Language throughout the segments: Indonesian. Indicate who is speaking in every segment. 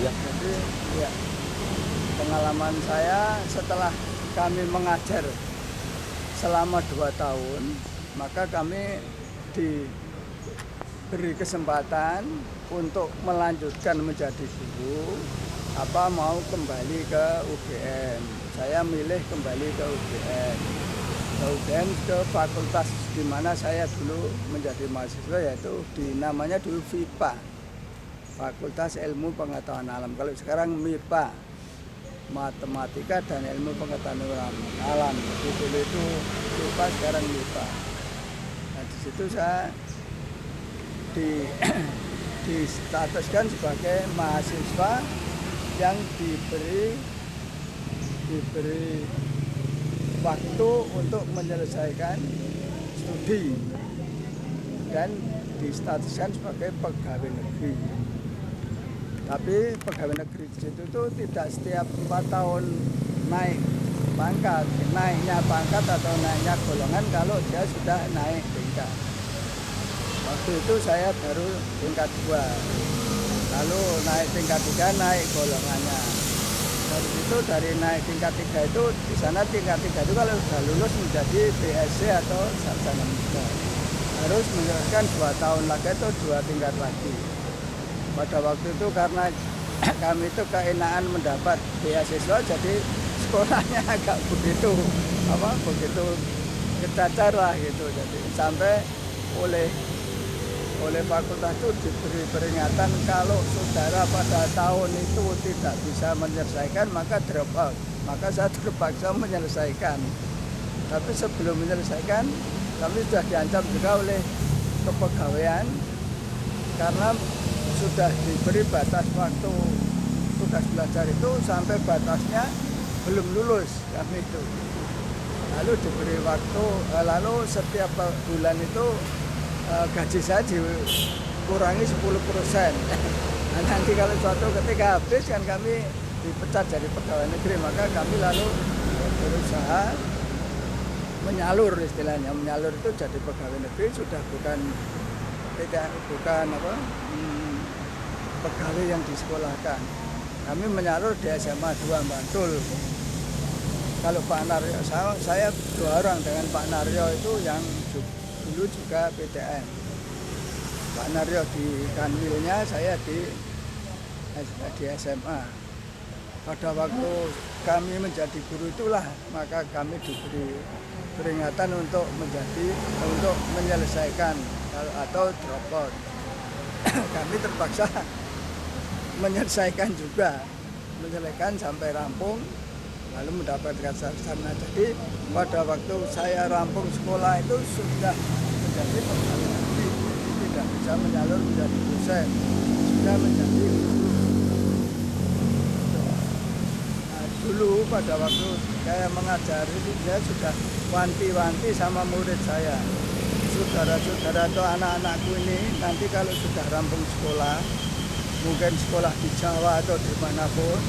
Speaker 1: Iya.
Speaker 2: Jadi ya, pengalaman saya setelah kami mengajar selama 2 tahun, maka kami diberi kesempatan untuk melanjutkan menjadi guru, apa mau kembali ke UGM. Saya milih kembali ke UGM. Ke UGM, ke fakultas di mana saya dulu menjadi mahasiswa, yaitu namanya dulu FIPA, Fakultas Ilmu Pengetahuan Alam. Kalau sekarang MIPA, Matematika dan Ilmu Pengetahuan Alam. Dulu itu FIPA, sekarang MIPA. Nah, di situ saya di distatuskan sebagai mahasiswa yang diberi waktu untuk menyelesaikan studi dan distatuskan sebagai pegawai negeri. Tapi pegawai negeri di situ tuh tidak setiap 4 tahun naik pangkat, naiknya pangkat atau naiknya golongan kalau dia sudah naik tingkat. Waktu itu saya baru tingkat 2, lalu naik tingkat 3 naik golongannya. Dari itu, dari naik tingkat 3 itu, di sana tingkat 3 itu kalau sudah lulus menjadi BSc atau sarjana muda, harus menyelesaikan 2 tahun lagi atau 2 tingkat lagi. Pada waktu itu karena kami itu keenaan mendapat beasiswa, jadi sekolahnya agak begitu kecacar lah gitu. Jadi sampai oleh fakultas itu diberi peringatan kalau saudara pada tahun itu tidak bisa menyelesaikan maka drop out. Maka saya terpaksa menyelesaikan. Tapi sebelum menyelesaikan kami sudah diancam juga oleh kepegawaian karena sudah diberi batas waktu tugas belajar itu sampai batasnya belum lulus kami itu. Lalu diberi waktu, lalu setiap bulan itu gaji saya dikurangi 10%. Nah, nanti kalau suatu ketika habis kan kami dipecat dari pegawai negeri, maka kami lalu berusaha menyalur, istilahnya menyalur itu jadi pegawai negeri, sudah bukan pegawai yang disekolahkan. Kami menyalur di SMA 2 Bantul. Kalau Pak Naryo, saya 2 orang dengan Pak Naryo itu yang dulu juga PTN. Pak Naryo di Kanwilnya, saya di SMA. Pada waktu kami menjadi guru itulah maka kami diberi peringatan untuk menyelesaikan atau drop out. Kami terpaksa menyelesaikan sampai rampung, lalu mendapatkan sarjana. Jadi pada waktu saya rampung sekolah itu sudah menjadi pegawai negeri, tidak bisa menyalur menjadi dosen, sudah menjadi guru. Nah, dulu pada waktu saya mengajar itu saya sudah wanti-wanti sama murid saya, saudara-saudara atau anak-anakku ini nanti kalau sudah rampung sekolah, mungkin sekolah di Jawa atau dimanapun,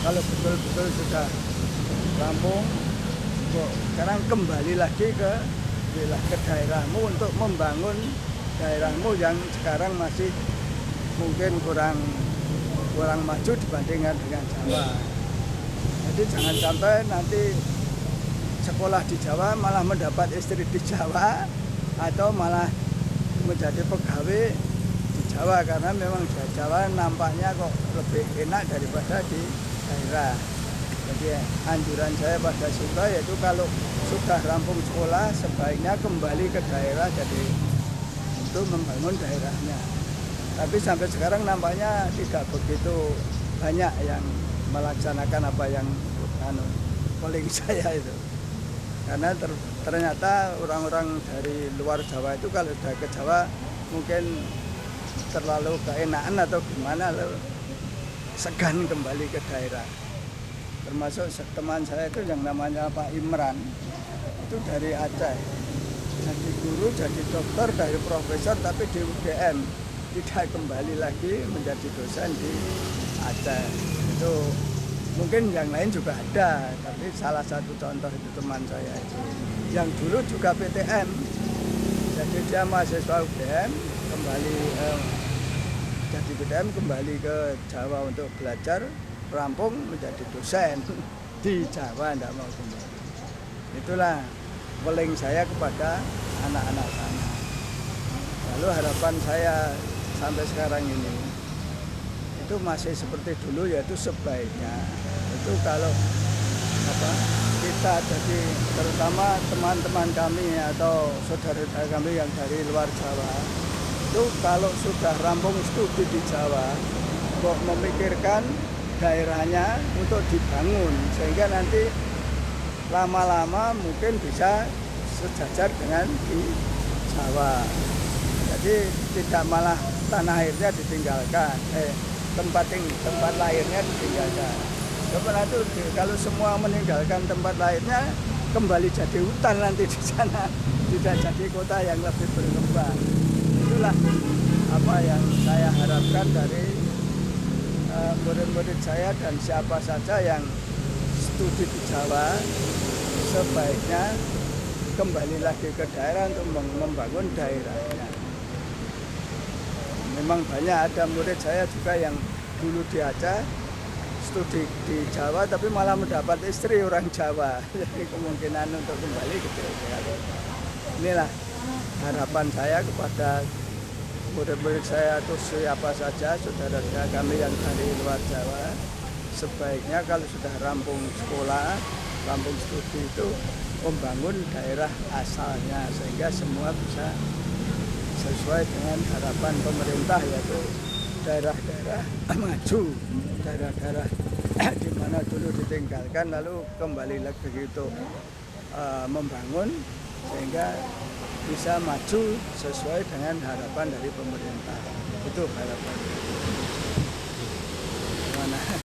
Speaker 2: kalau betul-betul sudah rampung, sekarang kembali lagi ke daerahmu untuk membangun daerahmu yang sekarang masih mungkin kurang maju dibandingkan dengan Jawa. Jadi jangan sampai nanti sekolah di Jawa malah mendapat istri di Jawa atau malah menjadi pegawai di Jawa, karena memang di Jawa nampaknya kok lebih enak daripada di daerah. Jadi anjuran saya pada siswa yaitu kalau sudah rampung sekolah sebaiknya kembali ke daerah jadi untuk membangun daerahnya. Tapi sampai sekarang nampaknya tidak begitu banyak yang melaksanakan apa yang kolega saya itu. Karena ternyata orang-orang dari luar Jawa itu kalau sudah ke Jawa mungkin terlalu keenaan atau gimana, lalu segan kembali ke daerah. Termasuk teman saya itu yang namanya Pak Imran, itu dari Aceh, jadi guru, jadi dokter, dari profesor, tapi di UGM, tidak kembali lagi menjadi dosen di Aceh. Itu mungkin yang lain juga ada, tapi salah satu contoh itu teman saya itu, yang dulu juga PTN, jadi dia mahasiswa UGM, kembali sudah di PTM kembali ke Jawa untuk belajar, rampung menjadi dosen di Jawa, tidak mau kembali. Itulah weling saya kepada anak-anak sana. Lalu harapan saya sampai sekarang ini itu masih seperti dulu, yaitu sebaiknya itu kalau kita jadi terutama teman-teman kami atau saudara kami yang dari luar Jawa itu kalau sudah rampung studi di Jawa kok memikirkan daerahnya untuk dibangun sehingga nanti lama-lama mungkin bisa sejajar dengan di Jawa. Jadi tidak malah tanah airnya ditinggalkan, tempat lahirnya ditinggalkan. Sebenarnya itu kalau semua meninggalkan tempat lahirnya kembali jadi hutan nanti di sana, tidak jadi kota yang lebih berkembang. Itulah apa yang saya harapkan dari murid-murid saya dan siapa saja yang studi di Jawa, sebaiknya kembali lagi ke daerah untuk membangun daerahnya. Memang banyak ada murid saya juga yang dulu di Aceh studi di Jawa tapi malah mendapat istri orang Jawa. Jadi kemungkinan untuk kembali kecil sekali. Inilah harapan saya kepada murid-murid saya atau siapa saja saudara-saudara kami yang dari luar Jawa, sebaiknya kalau sudah rampung sekolah, rampung studi itu membangun daerah asalnya sehingga semua bisa sesuai dengan harapan pemerintah, yaitu daerah-daerah maju, daerah-daerah di mana dulu ditinggalkan lalu kembali lagi itu membangun sehingga bisa maju sesuai dengan harapan dari pemerintah. Itu harapan.